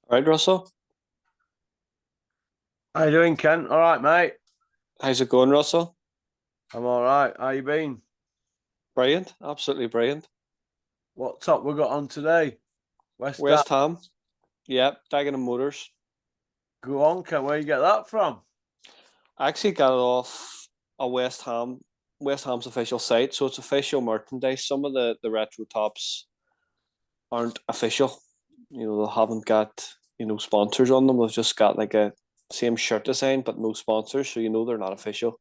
All right, Russell. How you doing, Ken? All right, mate. How's it going, Russell? I'm all right. How you been? Brilliant. Absolutely brilliant. What top we got on today? West Ham. West Ham. Yep. Dagenham Motors. Go on, Ken. Where you get that from? I actually got it off a West Ham's official site. So it's official merchandise. Some of the retro tops aren't official. They haven't got, sponsors on them. They've just got like a same shirt design, but no sponsors. So they're not official.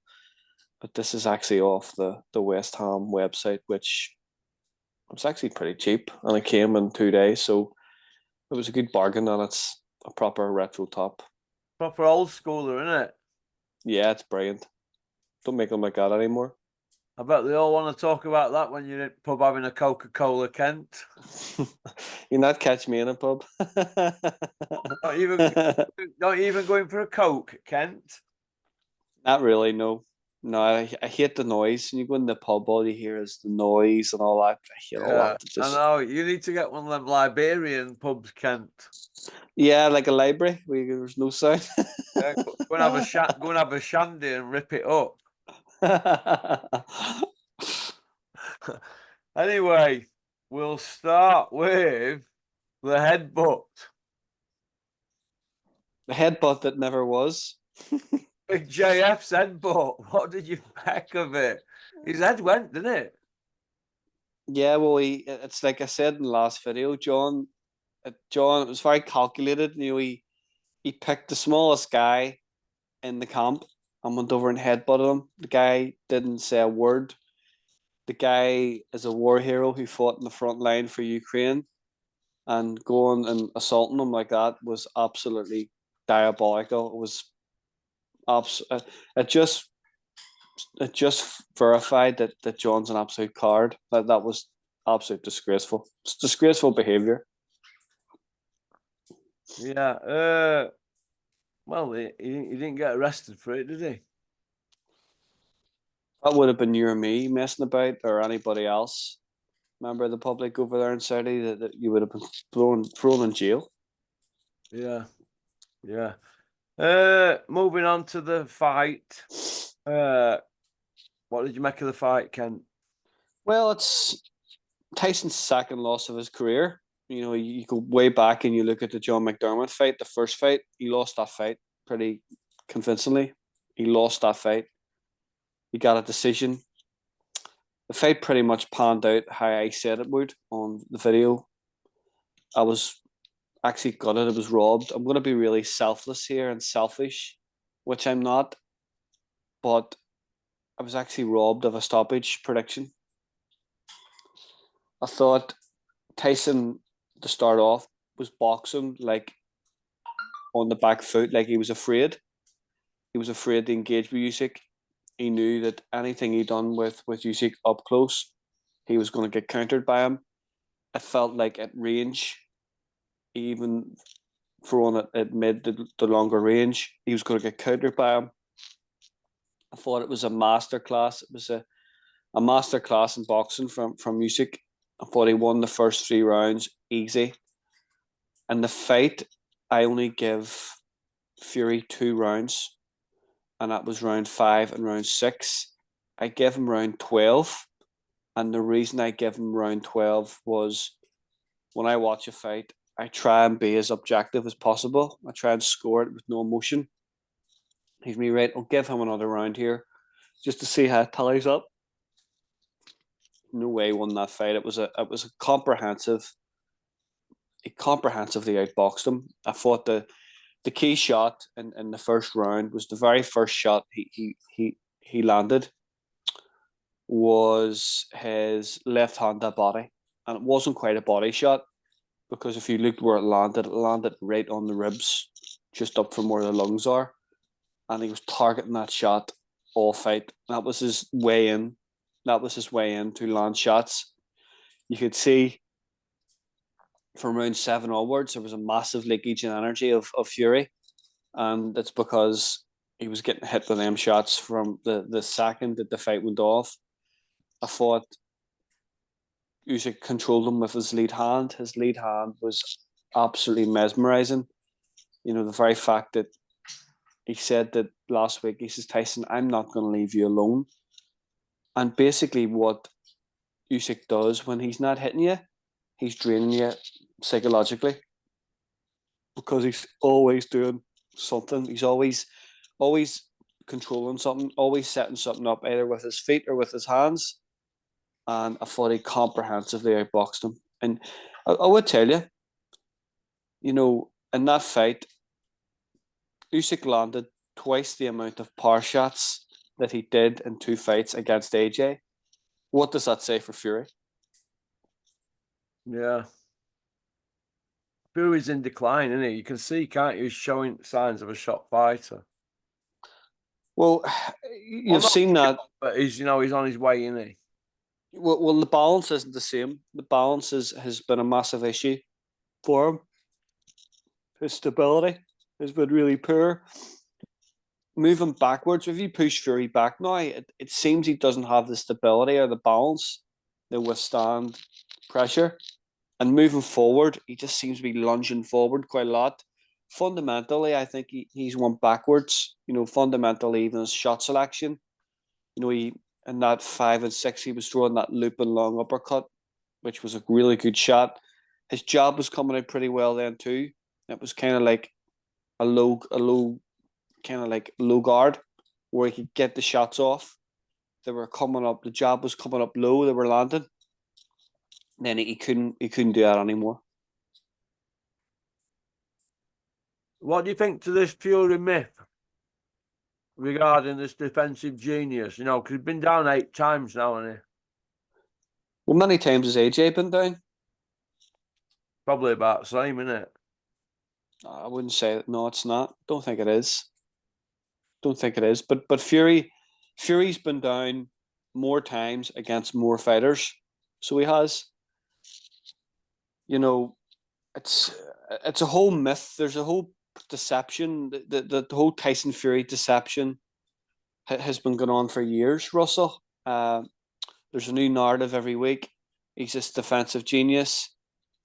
But this is actually off the West Ham website, which was actually pretty cheap. And it came in 2 days. So it was a good bargain, and it's a proper retro top. Proper old schooler, isn't it? Yeah, it's brilliant. Don't make them like that anymore. I bet they all want to talk about that when you're in the pub having a Coca-Cola, Kent. You not catch me in a pub. Not even, not even going for a Coke, Kent. Not really, no. No, I hate the noise. When you go in the pub, all you hear is the noise and all that. I hate all Yeah, that. It's I just know. You need to get one of them Liberian pubs, Kent. yeah, like a library where there's no sound. Yeah, go and have a shandy and rip it up. Anyway, we'll start with the headbutt. The headbutt that never was. Big JF's headbutt. What did you make of it? His head went, didn't it? Yeah, well, it's like I said in the last video, John, it was very calculated. He picked the smallest guy in the camp and went over and headbutted him. The guy didn't say a word. The guy is a war hero who fought in the front line for Ukraine, and going and assaulting him like that was absolutely diabolical. It was it just it just verified that John's an absolute card. That was absolute disgraceful. It's disgraceful behavior. Yeah. Well, he didn't get arrested for it, did he? That would have been you or me messing about, or anybody else, member of the public over there in Saudi, that you would have been thrown in jail. Yeah. Yeah. Moving on to the fight. What did you make of the fight, Ken? Well, it's Tyson's second loss of his career. You go way back and you look at the John McDermott fight, the first fight. He lost that fight pretty convincingly. He lost that fight. He got a decision. The fight pretty much panned out how I said it would on the video. I was actually gutted. It was robbed. I'm going to be really selfless here and selfish, which I'm not, but I was actually robbed of a stoppage prediction. I thought Tyson, to start off, was boxing like on the back foot, like he was afraid. He was afraid to engage with Usyk. He knew that anything he done with Usyk up close, he was going to get countered by him. It felt like at range, even throwing it at mid the longer range, he was going to get countered by him. I thought it was a masterclass. It was a masterclass in boxing from Usyk. I thought he won the first 3 rounds easy. And the fight, I only give Fury 2 rounds, and that was round 5 and round 6. I gave him round 12, and the reason I give him round 12 was when I watch a fight, I try and be as objective as possible. I try and score it with no emotion. He's me right. I'll give him another round here just to see how it tallies up. No way he won that fight. It was a he comprehensively outboxed him. I thought the key shot in the first round was the very first shot he landed was his left hand body, and it wasn't quite a body shot because if you looked where it landed right on the ribs, just up from where the lungs are, and he was targeting that shot all fight. That was his way in. That was his way in to land shots. You could see from round 7 onwards, there was a massive leakage in energy of Fury, and it's because he was getting hit with them shots from the second that the fight went off. I thought Usyk controlled him with his lead hand. His lead hand was absolutely mesmerizing. The very fact that he said that last week, he says, Tyson, I'm not going to leave you alone. And basically what Usyk does when he's not hitting you, he's draining you psychologically, because he's always doing something. He's always controlling something, always setting something up, either with his feet or with his hands. And I thought he comprehensively outboxed him. And I would tell you, in that fight, Usyk landed twice the amount of power shots that he did in 2 fights against AJ. What does that say for Fury? Yeah. Fury's in decline, isn't he? You can see, can't you? He's showing signs of a shot fighter. Well, you've seen that. But he's on his way, isn't he? Well, the balance isn't the same. The balance has been a massive issue for him. His stability has been really poor. Moving backwards, if you push Fury back now, it seems he doesn't have the stability or the balance to withstand pressure. And moving forward, he just seems to be lunging forward quite a lot. Fundamentally, I think he's went backwards. Fundamentally, even his shot selection. He in that 5 and 6, he was throwing that looping long uppercut, which was a really good shot. His jab was coming out pretty well then too. It was kind of like a low kind of like low guard, where he could get the shots off. They were coming up. The jab was coming up low. They were landing. Then he couldn't do that anymore. What do you think to this Fury myth regarding this defensive genius? Because he's been down 8 times now, hasn't he? Well, many times has AJ been down? Probably about the same, isn't it? I wouldn't say that. No, it's not. Don't think it is. But Fury's been down more times against more fighters. So he has. It's a whole myth. There's a whole deception. The whole Tyson Fury deception has been going on for years, Russell. There's a new narrative every week. He's this defensive genius.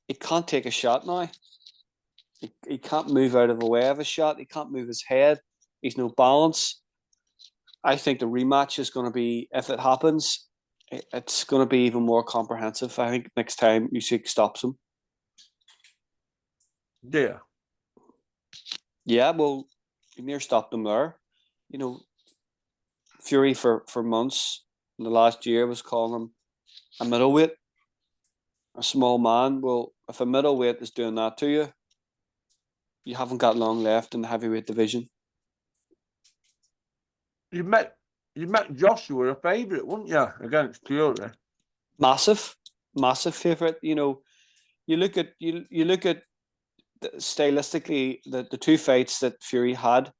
He can't take a shot now. He can't move out of the way of a shot. He can't move his head. He's no balance. I think the rematch is going to be, if it happens, it's going to be even more comprehensive. I think next time Usyk stops him. Yeah. Yeah, well, he near stopped him there. Fury for months in the last year was calling him a middleweight, a small man. Well, if a middleweight is doing that to you, you haven't got long left in the heavyweight division. You met Joshua, a favourite, wouldn't you, against Fury? Massive favourite. You look at stylistically the 2 fights that Fury had,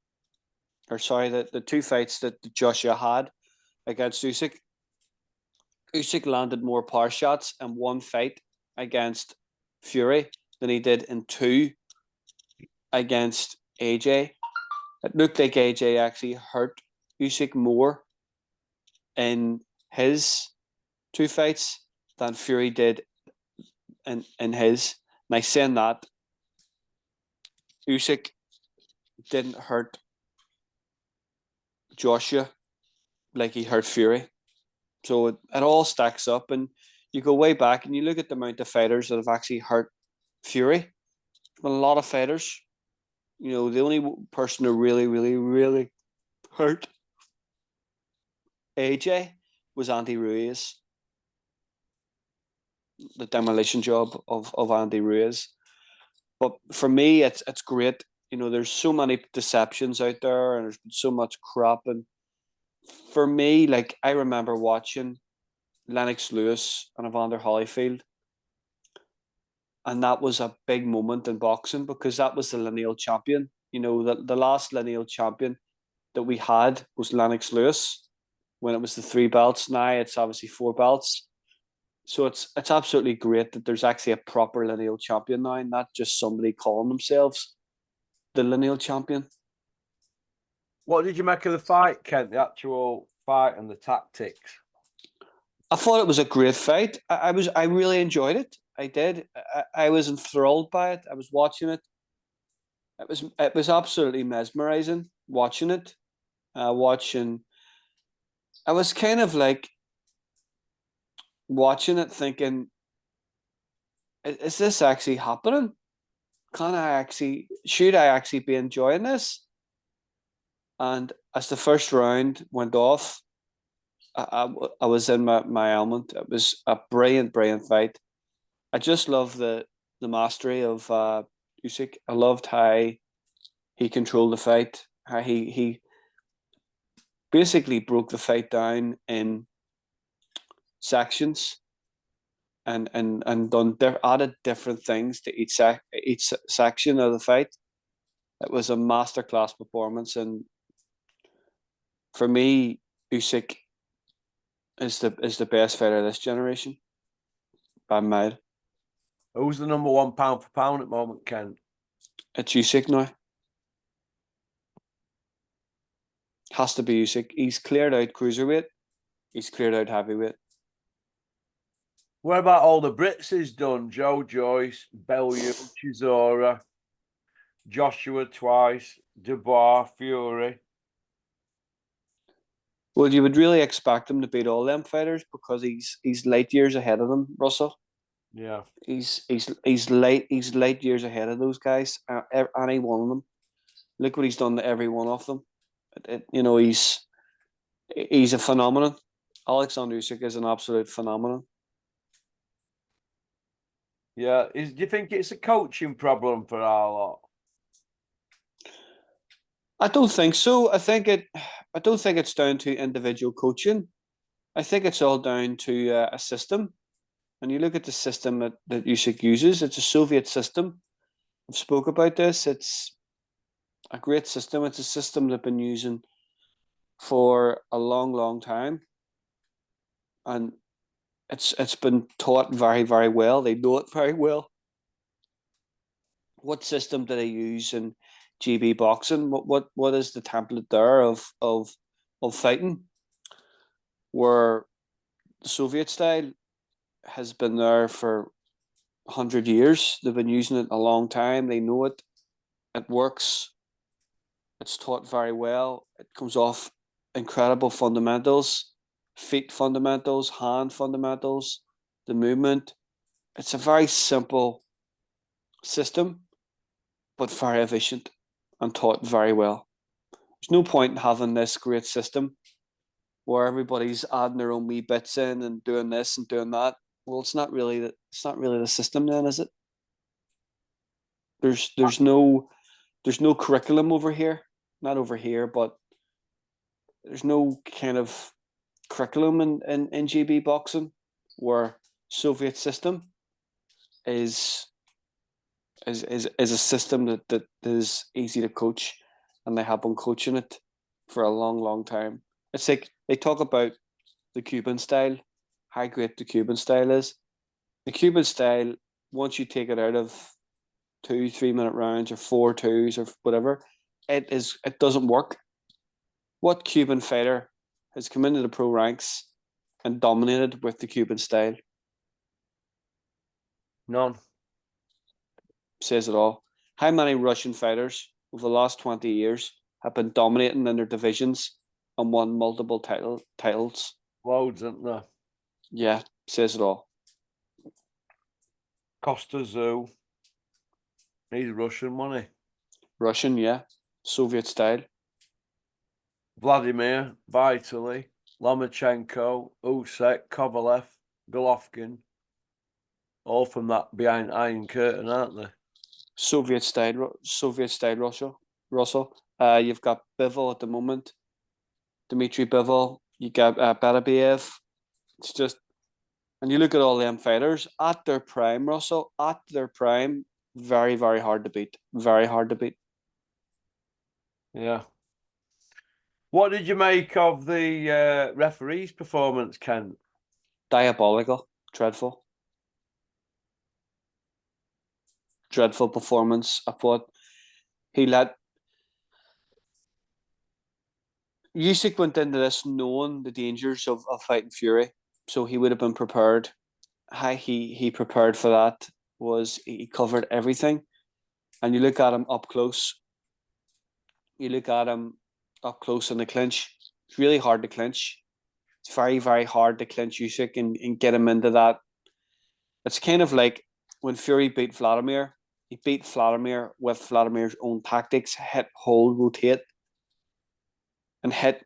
the 2 fights that Joshua had against Usyk. Usyk landed more power shots in 1 fight against Fury than he did in 2 against AJ. It looked like AJ actually hurt Usyk more in his 2 fights than Fury did in his. And I saying that, Usyk didn't hurt Joshua like he hurt Fury. So it all stacks up, and you go way back and you look at the amount of fighters that have actually hurt Fury. There's been a lot of fighters. The only person who really, really, really hurt AJ was Andy Ruiz. The demolition job of Andy Ruiz. But for me, it's great. There's so many deceptions out there, and there's been so much crap. And for me, like, I remember watching Lennox Lewis and Evander Holyfield, and that was a big moment in boxing, because that was the lineal champion. The last lineal champion that we had was Lennox Lewis when it was the 3 belts. Now it's obviously 4 belts. So it's absolutely great that there's actually a proper lineal champion now, not just somebody calling themselves the lineal champion. What did you make of the fight, Kent? The actual fight and the tactics? I thought it was a great fight. I really enjoyed it. I did. I was enthralled by it. I was watching it. it was absolutely mesmerizing watching it. Watching, I was kind of like watching it, thinking, is this actually happening? Should I actually be enjoying this? And as the first round went off, I was in my element. It was a brilliant, brilliant fight. I just love the mastery of Usyk. I loved how he controlled the fight, how he basically broke the fight down in sections and added different things to each section of the fight. It was a masterclass performance, and for me, Usyk is the best fighter of this generation by mile. Who's the number one pound for pound at the moment, Ken? It's Usyk now. Has to be Usyk. He's cleared out cruiserweight. He's cleared out heavyweight. What about all the Brits he's done? Joe Joyce, Bellew, Chisora, Joshua twice, Dubois, Fury. Well, you would really expect him to beat all them fighters because he's light years ahead of them, Russell. Yeah. He's light years ahead of those guys. Any one of them. Look what he's done to every one of them. He's a phenomenon. Alexander Usyk is an absolute phenomenon. Yeah. Do you think it's a coaching problem for our lot? I don't think so. I don't think it's down to individual coaching. I think it's all down to a system. When you look at the system that Usyk uses, it's a Soviet system. I've spoke about this. It's a great system. It's a system they've been using for a long, long time, and it's been taught very, very well. They know it very well. What system do they use in GB boxing? What is the template there of fighting? Where the Soviet style has been there for 100 years. They've been using it a long time. They know it. It works. It's taught very well. It comes off incredible fundamentals, feet fundamentals, hand fundamentals, the movement. It's a very simple system, but very efficient and taught very well. There's no point in having this great system where everybody's adding their own wee bits in and doing this and doing that. Well, it's not really the system then, is it? There's no curriculum over here, not over here, but there's no kind of curriculum in GB boxing where Soviet system is a system that is easy to coach, and they have been coaching it for a long, long time. It's like they talk about the Cuban style, how great the Cuban style is. The Cuban style, once you take it out of 2 3 minute rounds or 4 2s or whatever, it doesn't work. What Cuban fighter has come into the pro ranks and dominated with the Cuban style? None. Says it all. How many Russian fighters over the last 20 years have been dominating in their divisions and won multiple titles? Loads, isn't there? Yeah, says it all. Costa Zoo. He's Russian, wasn't he? Russian, yeah. Soviet style. Vladimir, Vitaly, Lomachenko, Usyk, Kovalev, Golovkin. All from that behind Iron Curtain, aren't they? Soviet style Russell. You've got Bivol at the moment. Dmitry Bivol. You got Beterbiev. It's just, and you look at all them fighters at their prime, Russell, at their prime, very, very hard to beat. Very hard to beat. Yeah. What did you make of the referee's performance, Ken? Diabolical. Dreadful. Dreadful performance. I thought he let Usyk went into this knowing the dangers of fighting Fury, so he would have been prepared. How he prepared for that was he covered everything. and you look at him up close. You look at him up close in the clinch. It's really hard to clinch. It's very, very hard to clinch Usyk and get him into that. It's kind of like when Fury beat Vladimir. He beat Vladimir with Vladimir's own tactics: hit, hold, rotate, and hit.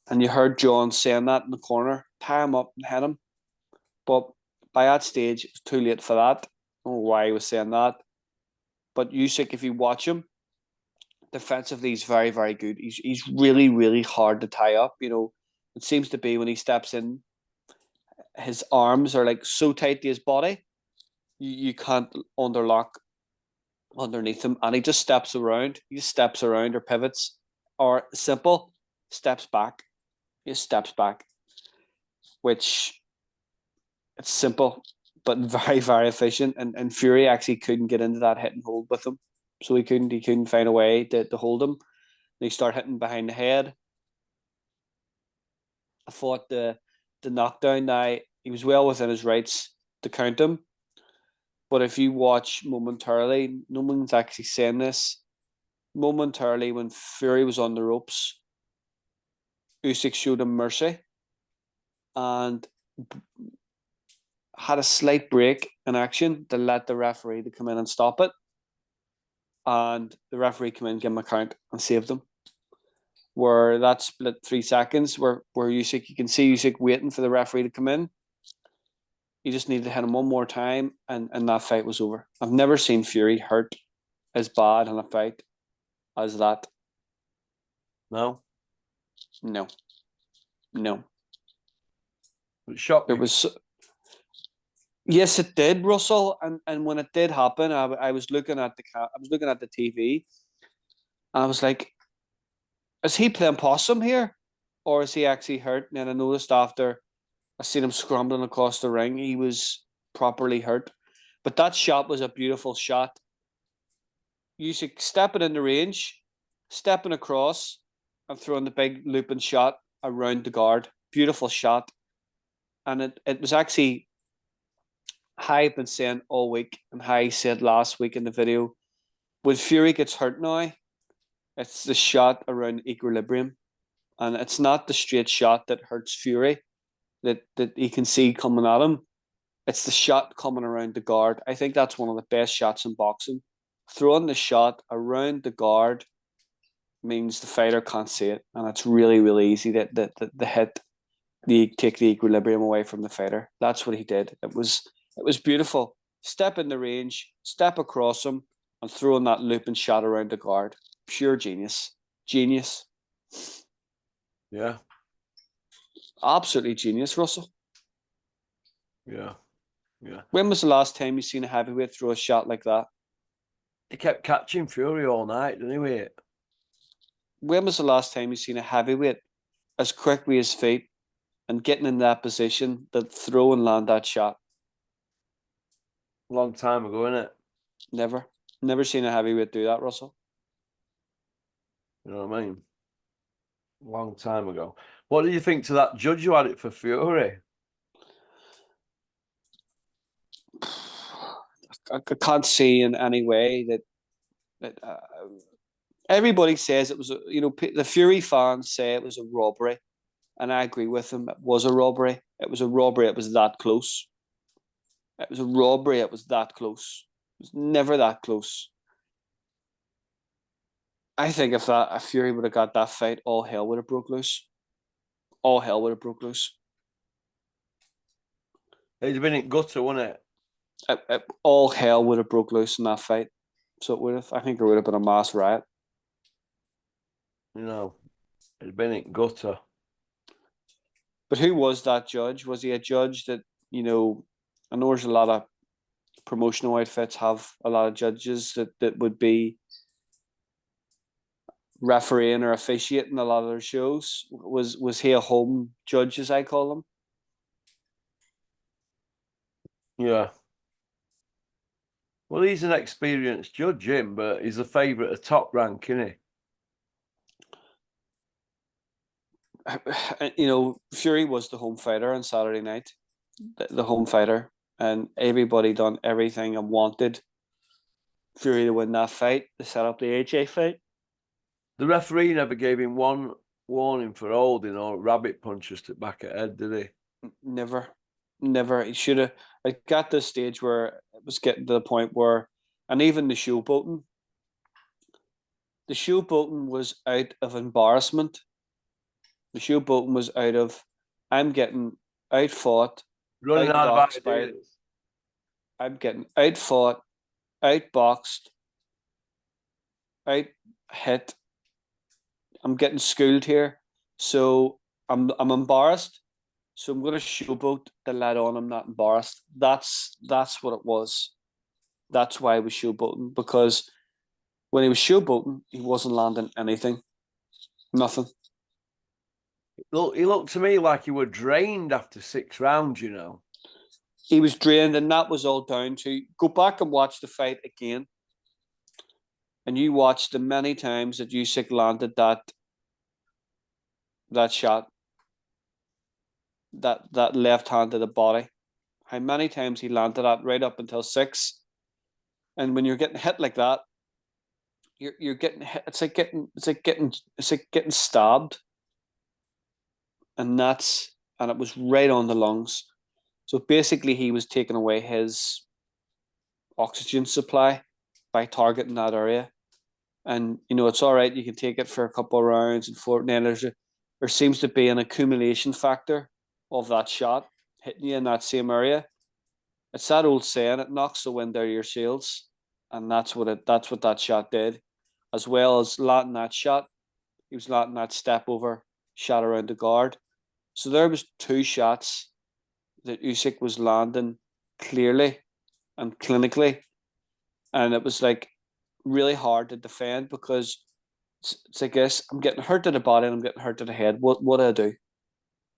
And you heard John saying that in the corner: tie him up and hit him. But by that stage, it's too late for that. I don't know why he was saying that. But Usyk, if you watch him, defensively, he's very, very good. He's really, really hard to tie up. You know, it seems to be when he steps in, his arms are like so tight to his body, you can't underlock underneath him, and he just steps around. He just steps around or pivots or simple steps back. He just steps back, which it's simple but very, very efficient. And Fury actually couldn't get into that hit and hold with him, so he couldn't find a way to hold him. They start hitting behind the head. I thought the knockdown. Now he was well within his rights to count him, but if you watch momentarily, no one's actually saying this. Momentarily, when Fury was on the ropes, Usyk showed him mercy and had a slight break in action to let the referee to come in and stop it. And the referee came in, gave him a count, and saved him. Where that split 3 seconds, where Usyk, you can see Usyk waiting for the referee to come in. He just needed to hit him one more time, and that fight was over. I've never seen Fury hurt as bad in a fight as that. No? No. It shocked me. It was. Yes, it did, Russell. And when it did happen, I was looking at the TV, and I was like, is he playing possum here, or is he actually hurt? And then I noticed after I seen him scrambling across the ring, he was properly hurt. But that shot was a beautiful shot. Usyk stepping in the range, stepping across, and throwing the big looping shot around the guard. Beautiful shot. And it was actually, I've been saying all week, and I said last week in the video, when Fury gets hurt now, it's the shot around equilibrium. And it's not the straight shot that hurts Fury that he can see coming at him. It's the shot coming around the guard. I think that's one of the best shots in boxing. Throwing the shot around the guard means the fighter can't see it. And it's really, really easy that the hit, take the equilibrium away from the fighter. That's what he did. It was beautiful. Step in the range, step across him, and throwing that looping shot around the guard. Pure genius. Genius. Yeah. Absolutely genius, Russell. Yeah. When was the last time you seen a heavyweight throw a shot like that? He kept catching Fury all night, didn't he? Wait. When was the last time you seen a heavyweight as quick with his feet and getting in that position that throw and land that shot? Long time ago, innit? Never seen a heavyweight do that, Russell. You know what I mean? Long time ago. What do you think to that judge who had it for Fury? I can't see in any way that everybody says it was the Fury fans say it was a robbery, and I agree with them. It was a robbery. It was a robbery. It was that close. It was a robbery. It was that close. It was never that close. I think if Fury would have got that fight, all hell would have broke loose. All hell would have broke loose. It'd have been in gutter, wouldn't it? All hell would have broke loose in that fight. So it would have. I think there would have been a mass riot. You know, it'd have been in gutter. But who was that judge? Was he a judge that, I know there's a lot of promotional outfits have a lot of judges that would be refereeing or officiating a lot of their shows. Was he a home judge, as I call him? Yeah. Well, he's an experienced judge, him, but he's a favourite of Top Rank, isn't he? Fury was the home fighter on Saturday night, the home fighter, and everybody done everything and wanted Fury to win that fight. They set up the AJ fight. The referee never gave him one warning for holding or rabbit punches to back of head, did he? Never, never. He should have. I got this stage where it was getting to the point where, and even the showboating was out of embarrassment. The showboating was out of, I'm getting outfought, Running out of outboxed by, ideas. I'm getting outfought, outboxed, out hit. I'm getting schooled here, so I'm embarrassed. So I'm going to showboat to let on I'm not embarrassed. That's what it was. That's why he was showboating, because when he was showboating, he wasn't landing anything, nothing. Look, he looked to me like he were drained after 6 rounds. You know, He was drained, and that was all down to go back and watch the fight again, and you watched the many times that Usyk landed that shot, that left hand to the body. How many times he landed that right up until 6, and when you're getting hit like that, you're getting hit. It's like getting stabbed, and it was right on the lungs. So basically, he was taking away his oxygen supply by targeting that area. And it's all right. You can take it for a couple of rounds and four. Then there seems to be an accumulation factor of that shot hitting you in that same area. It's that old saying: it knocks the wind out of your sails, and that's what that shot did. As well as landing that shot, he was landing that step over shot around the guard. So there was 2 shots that Usyk was landing clearly and clinically, and it was like really hard to defend because it's like this: I'm getting hurt to the body and I'm getting hurt to the head. What do I do?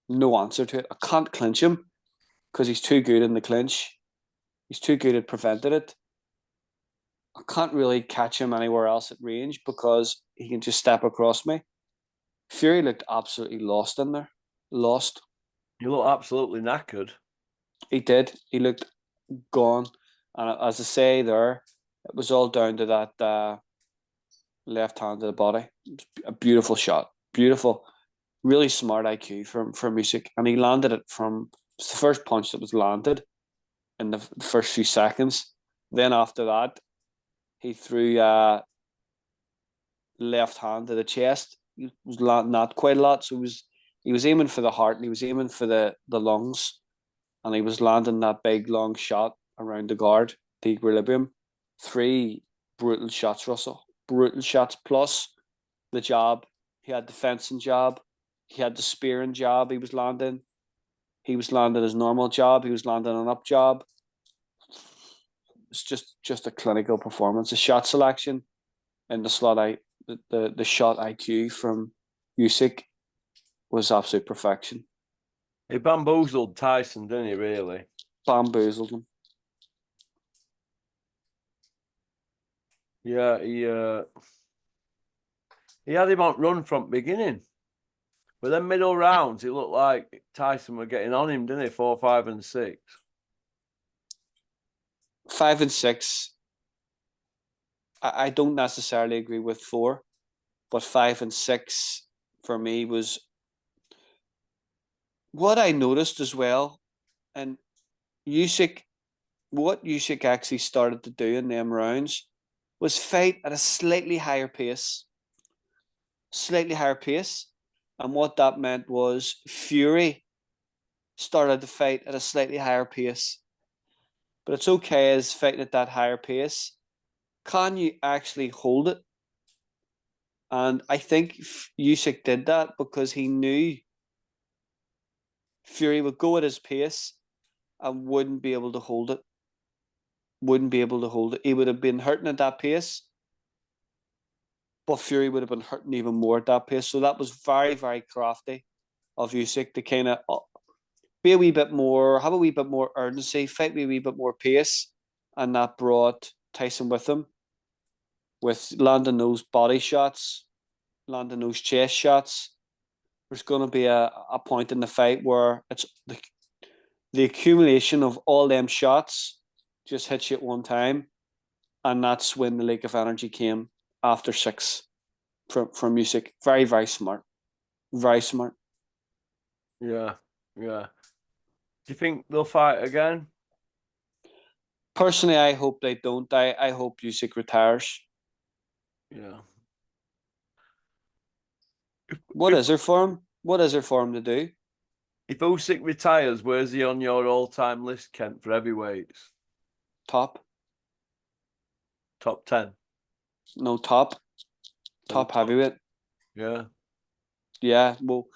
No answer to it. I can't clinch him because he's too good in the clinch. He's too good at preventing it. I can't really catch him anywhere else at range because he can just step across me. Fury looked absolutely lost in there. Lost. you look absolutely knackered. He did. He looked gone. And as I say there, it was all down to that left hand to the body. A beautiful shot. Beautiful. Really smart IQ from Usyk. And he landed it from the first punch that was landed in the first few seconds. Then after that, he threw left hand to the chest. He was landing that quite a lot. So he was aiming for the heart and he was aiming for the lungs. And he was landing that big long shot around the guard, the equilibrium. 3 brutal shots, Russell. Brutal shots plus the jab. He had the fencing jab. He had the spearing jab he was landing. He was landing his normal jab. He was landing an up jab. It's just a clinical performance. The shot selection and the shot IQ from Usyk was absolute perfection. He bamboozled Tyson, didn't he? Really bamboozled him. Yeah, he had him on run from beginning. But then middle rounds, it looked like Tyson were getting on him, didn't he? 4, 5, and 6. 5 and 6. I don't necessarily agree with 4, but 5 and 6 for me was what I noticed as well. And what Usyk actually started to do in them rounds was fight at a slightly higher pace. And what that meant was Fury started to fight at a slightly higher pace. But it's okay as fighting at that higher pace. Can you actually hold it? And I think Usyk did that because he knew Fury would go at his pace and wouldn't be able to hold it. He would have been hurting at that pace, but Fury would have been hurting even more at that pace. So that was very, very crafty of Usyk to kind of be a wee bit more, have a wee bit more urgency, fight with a wee bit more pace, and that brought Tyson with him, with landing those body shots, landing those chest shots. There's going to be a point in the fight where it's the accumulation of all them shots just hits you at one time, And that's when the leak of energy came after 6 from Usyk. Very, very smart. Very smart. Yeah, yeah. Do you think they'll fight again? Personally, I hope they don't. I hope Usyk retires. Yeah. What is there for him? What is there for him to do? If Usyk retires, where's he on your all-time list, Kent, for heavyweights? Top? Top 10? No, top. Top heavyweight. Yeah. Yeah, well,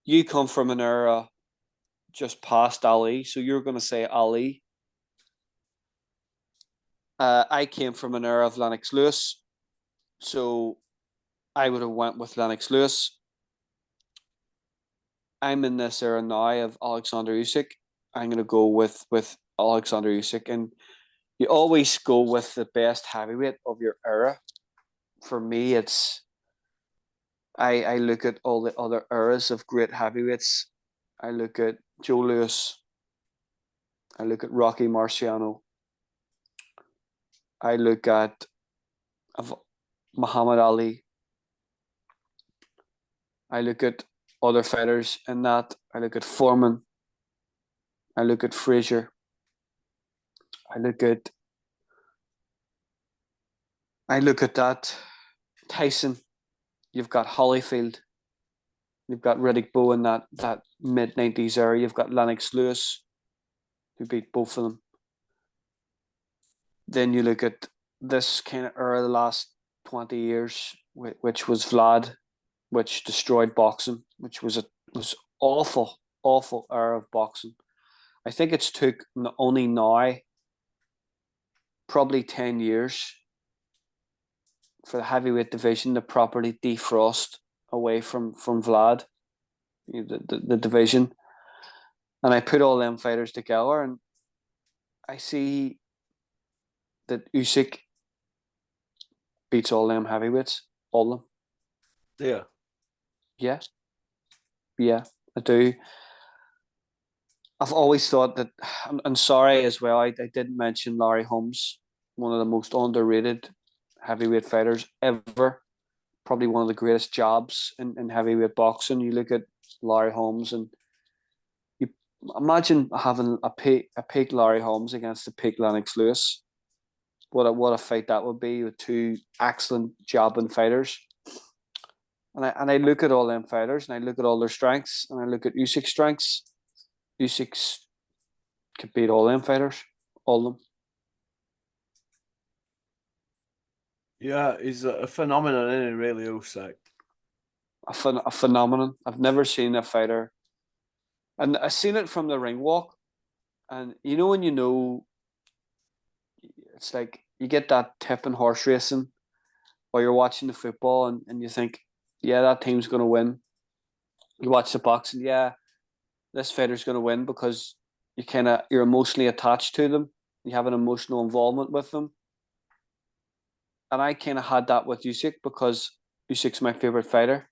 you come from an era just past Ali, so you're going to say Ali. I came from an era of Lennox Lewis, so I would have went with Lennox Lewis. I'm in this era now of Alexander Usyk. I'm going to go with Alexander Usyk, and you always go with the best heavyweight of your era. For me, it's I look at all the other eras of great heavyweights. I look at Joe Louis. I look at Rocky Marciano. I look at Muhammad Ali. I look at other fighters in that. I look at Foreman. I look at Frazier. I look at that Tyson. You've got Holyfield. You've got Riddick Bowe in that mid-90s era. You've got Lennox Lewis, who beat both of them. Then you look at this kind of era, the last 20 years, which was Vlad, which destroyed boxing, which was awful, awful era of boxing. I think it's took only now probably 10 years for the heavyweight division to properly defrost away from Vlad, the division. And I put all them fighters together, and I see that Usyk beats all them heavyweights, all of them. Yeah. Yeah, yeah, I do. I've always thought that, I'm sorry as well, I didn't mention Larry Holmes, one of the most underrated heavyweight fighters ever. Probably one of the greatest jobs in heavyweight boxing. You look at Larry Holmes, and you imagine having a peak Larry Holmes against a peak Lennox Lewis. What a fight that would be, with two excellent jobbing fighters. And I look at all them fighters, and I look at all their strengths, and I look at Usyk's strengths. Usyk's could beat all them fighters, all of them. Yeah, he's a phenomenon, isn't he, really, Usyk? A phenomenon. I've never seen a fighter, and I've seen it from the ring walk. And when it's like you get that tip in horse racing, or you're watching the football, and you think, yeah, that team's going to win. You watch the boxing, yeah, this fighter's going to win, because you're emotionally attached to them. You have an emotional involvement with them. And I kind of had that with Usyk, because Usyk's my favorite fighter.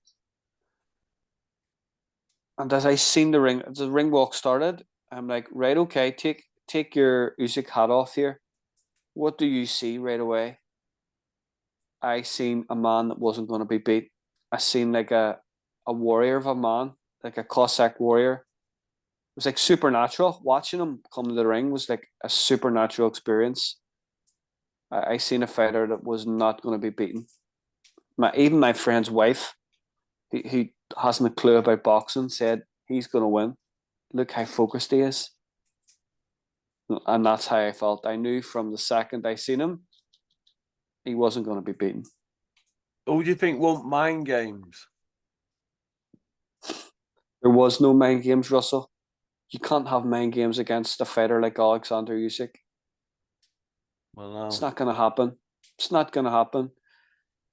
And as the ring walk started, I'm like, right, okay, take your Usyk hat off here. What do you see right away? I seen a man that wasn't going to be beat. I seen like a warrior of a man, like a Cossack warrior. It was like supernatural. Watching him come to the ring was like a supernatural experience. I seen a fighter that was not going to be beaten. Even my friend's wife, who hasn't a clue about boxing, said he's going to win. Look how focused he is. And that's how I felt. I knew from the second I seen him, he wasn't going to be beaten. Who do you think won mind games? There was no mind games, Russell. You can't have mind games against a fighter like Alexander Usyk. Well, no. It's not going to happen. It's not going to happen.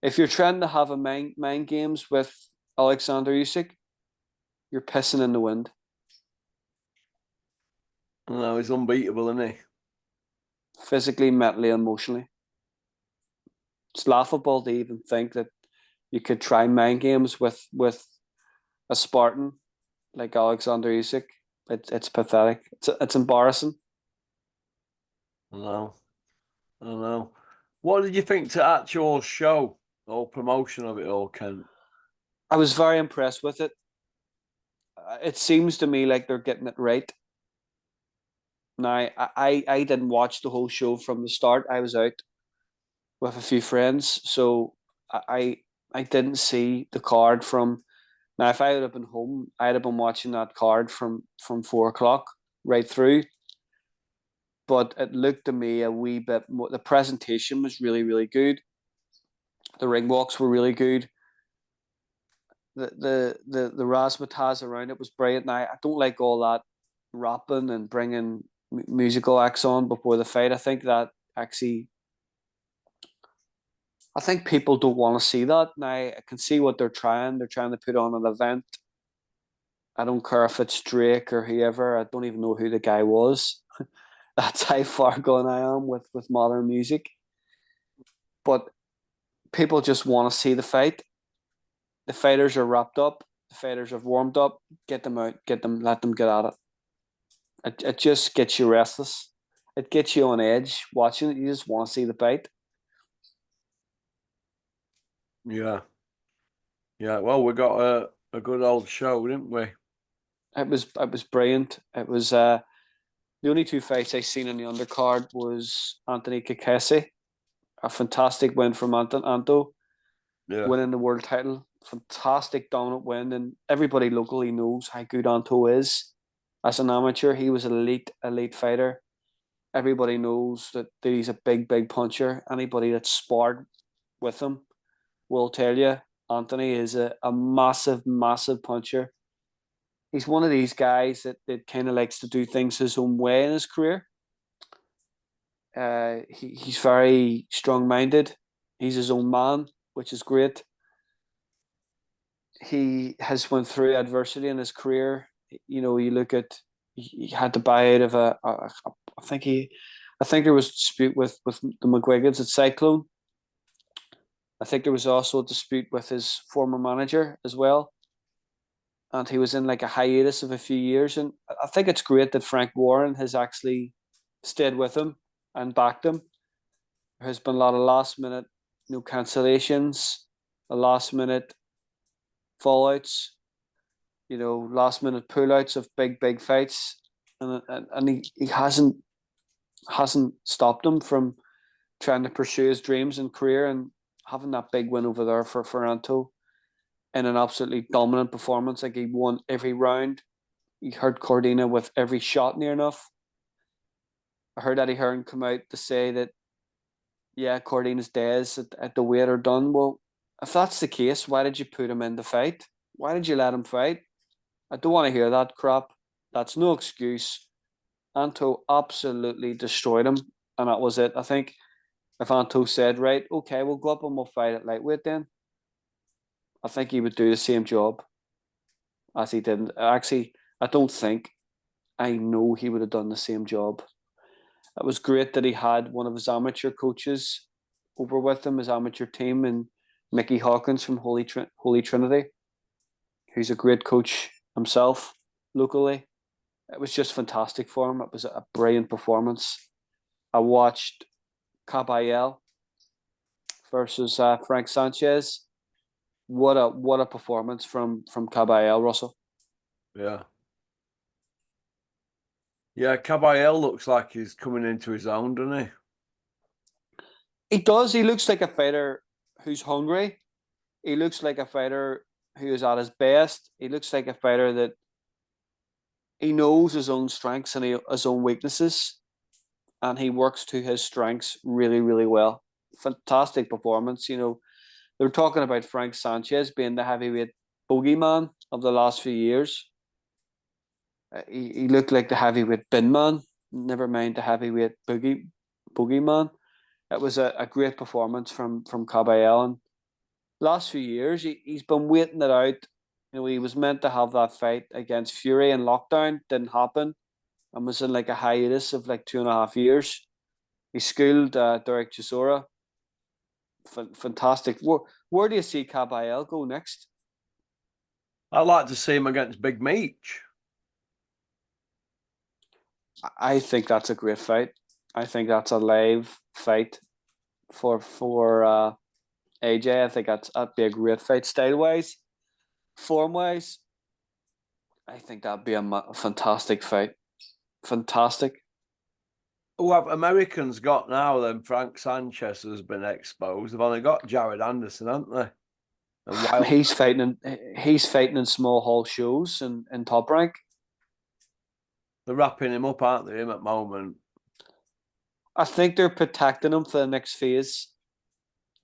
If you're trying to have a mind games with Alexander Usyk, you're pissing in the wind. No, he's unbeatable, isn't he? Physically, mentally, emotionally. It's laughable to even think that you could try mind games with a Spartan like Alexander Usyk. It's pathetic. It's embarrassing. I know. What did you think to actual show or promotion of it all, Ken? I was very impressed with it. It seems to me like they're getting it right. Now, I didn't watch the whole show from the start. I was out with a few friends, so I didn't see the card from. Now, if I would have been home, I'd have been watching that card from 4 o'clock right through. But it looked to me a wee bit more. The presentation was really, really good. The ring walks were really good. The razzmatazz around it was brilliant. Now, I don't like all that rapping and bringing musical acts on before the fight. I think that actually, I think people don't want to see that. Now, I can see what they're trying. They're trying to put on an event. I don't care if it's Drake or whoever. I don't even know who the guy was. That's how far gone I am with modern music. But people just want to see the fight. The fighters are wrapped up. The fighters have warmed up. Get them out. Let them get at it. It just gets you restless. It gets you on edge watching it. You just want to see the fight. Yeah. Yeah. Well, we got a good old show, didn't we? It was brilliant. It was the only two fights I seen in the undercard was Anthony Kakesi, a fantastic win from Anto, Yeah. winning the world title. Fantastic dominant win, and everybody locally knows how good Anto is. As an amateur, he was an elite fighter. Everybody knows that he's a big puncher. Anybody that's sparred with him will tell you Anthony is a massive puncher. He's one of these guys that kind of likes to do things his own way in his career. He's very strong minded. He's his own man, which is great. He has went through adversity in his career. You know, you look at he had to buy out of I think there was a dispute with the McGuigans at Cyclone. I think there was also a dispute with his former manager as well. And he was in like a hiatus of a few years. And I think it's great that Frank Warren has actually stayed with him and backed him. There has been a lot of last minute, cancellations, a last minute fallouts, last minute pullouts of big fights, and he hasn't stopped him from trying to pursue his dreams and career and having that big win over there for Anto in an absolutely dominant performance. Like he won every round. He hurt Cordina with every shot near enough. I heard Eddie Hearn come out to say that, yeah, Cordina's days at the weight are done. Well, if that's the case, why did you put him in the fight? Why did you let him fight? I don't want to hear that crap. That's no excuse. Anto absolutely destroyed him, and that was it. I think if Anto said, right, okay, we'll go up and we'll fight at lightweight then, I think he would do the same job as he did. Actually, I don't think, I know he would have done the same job. It was great that he had one of his amateur coaches over with him, his amateur team, and Mickey Hawkins from Holy Trinity, who's a great coach himself locally. It was just fantastic for him. It was a brilliant performance. I watched Caballel versus Frank Sanchez. What a performance from Caballel, Russell. Yeah. Yeah, Caballel looks like he's coming into his own, doesn't he? He does. He looks like a fighter who's hungry. He looks like a fighter who is at his best. He looks like a fighter that he knows his own strengths and his own weaknesses, and he works to his strengths really, really well. Fantastic performance. They were talking about Frank Sanchez being the heavyweight bogeyman of the last few years. He looked like the heavyweight bin man, never mind the heavyweight boogeyman. It was a great performance from Caballel. And last few years, he's been waiting it out. He was meant to have that fight against Fury in lockdown, didn't happen, and was in like a hiatus of like 2.5 years. He schooled Derek Chisora. Fantastic. Where do you see Caballel go next? I'd like to see him against Big Meech. I think that's a great fight. I think that's a live fight for AJ. I think that'd be a great fight, style wise, form wise. I think that'd be a fantastic fight. Fantastic. Who have Americans got now? Then Frank Sanchez has been exposed. They've only got Jared Anderson, haven't they? And Wild. He's fighting in small hall shows and Top Rank. They're wrapping him up, aren't they? Him at the moment. I think they're protecting him for the next phase.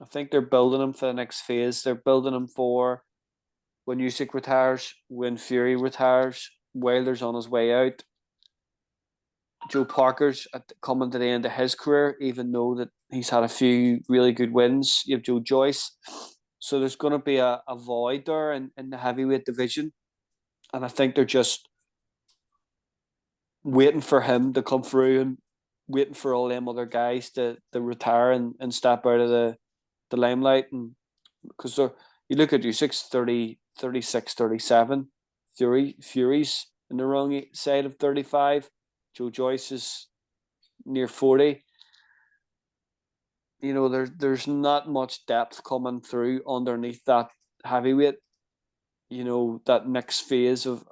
I think they're building him for the next phase. They're building him for when Usyk retires, when Fury retires, Wilder's on his way out. Joe Parker's coming to the end of his career, even though that he's had a few really good wins. You have Joe Joyce. So there's going to be a void there in the heavyweight division. And I think they're just waiting for him to come through and waiting for all them other guys to retire and step out of the limelight. And because you look at Usyk's 30, 36, 37, Fury's in the wrong side of 35. Joe Joyce is near 40. You know, there's not much depth coming through underneath that heavyweight, you know, that next phase of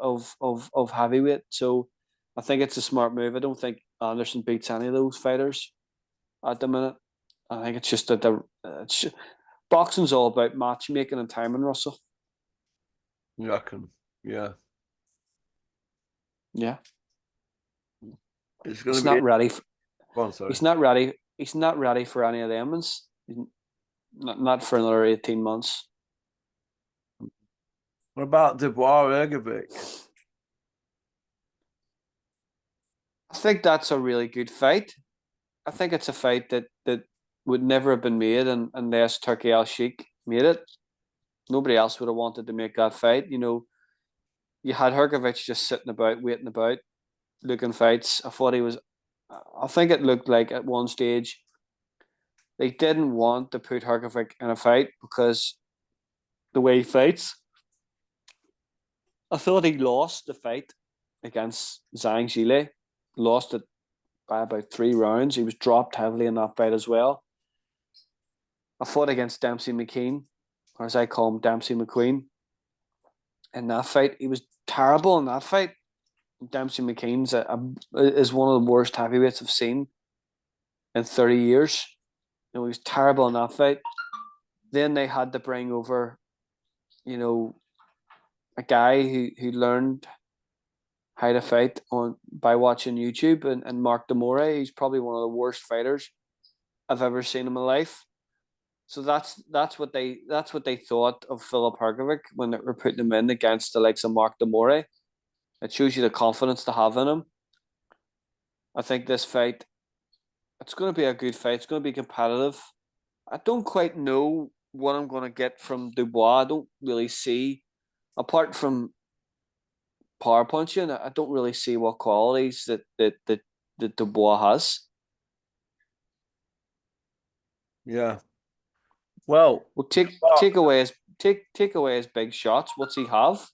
heavyweight. So I think it's a smart move. I don't think Anderson beats any of those fighters at the minute. I think it's just that boxing's all about matchmaking and timing, Russell. You reckon? Yeah. Yeah. It's not ready. He's not ready. He's not ready for any of them. Not for another 18 months. What about Dubois Ergovic? I think that's a really good fight. I think it's a fight that would never have been made unless Turkey Al Sheikh made it. Nobody else would have wanted to make that fight. You know, you had Hergovic just sitting about, waiting about, looking fights. I think it looked like at one stage they didn't want to put Hergovic in a fight because the way he fights. I thought he lost the fight against Zhang Zhile. Lost it by about 3 rounds. He was dropped heavily in that fight as well. I fought against Dempsey McKean, or as I call him, Dempsey McQueen. In that fight, he was terrible in that fight. Dempsey McKean's is one of the worst heavyweights I've seen in 30 years. You know, he was terrible in that fight. Then they had to bring over, you know, a guy who learned how to fight by watching YouTube, and Mark Demore. He's probably one of the worst fighters I've ever seen in my life. So that's what they thought of Filip Hrgovic when they were putting him in against the likes of Mark Demore. It shows you the confidence to have in him. I think this fight, it's going to be a good fight. It's going to be competitive. I don't quite know what I'm going to get from Dubois. I don't really see, apart from power punching, I don't really see what qualities that Dubois has. Yeah. Well, take away his big shots. What's he have?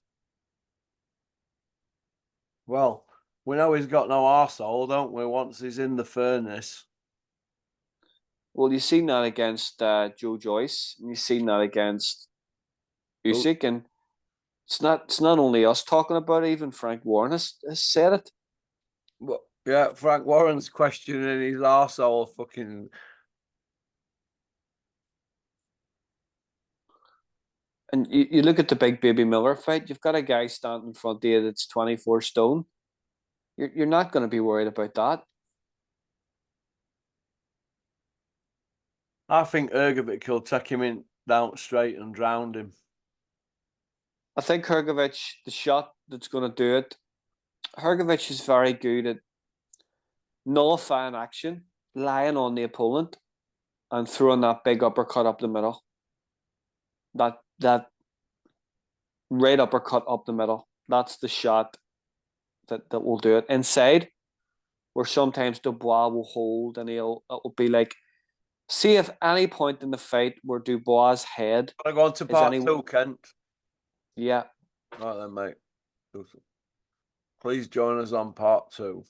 Well, we know he's got no arsehole, don't we? Once he's in the furnace. Well, you've seen that against Joe Joyce, and you've seen that against Usyk, and it's not only us talking about it. Even Frank Warren has said it. Well, yeah, Frank Warren's questioning his arsehole fucking. And you look at the big Baby Miller fight. You've got a guy standing in front of you that's 24 stone. You're not going to be worried about that. I think Hrgovic will take him in down straight and drown him. I think Hrgovic, the shot that's going to do it. Hrgovic is very good at nullifying action, lying on the opponent, and throwing that big uppercut up the middle. That right uppercut up the middle. That's the shot that will do it. Inside, where sometimes Dubois will hold and it'll be like, see if any point in the fight where Dubois' head. I'm going to part 2, Kent. Yeah. Right then, mate. Please join us on part 2.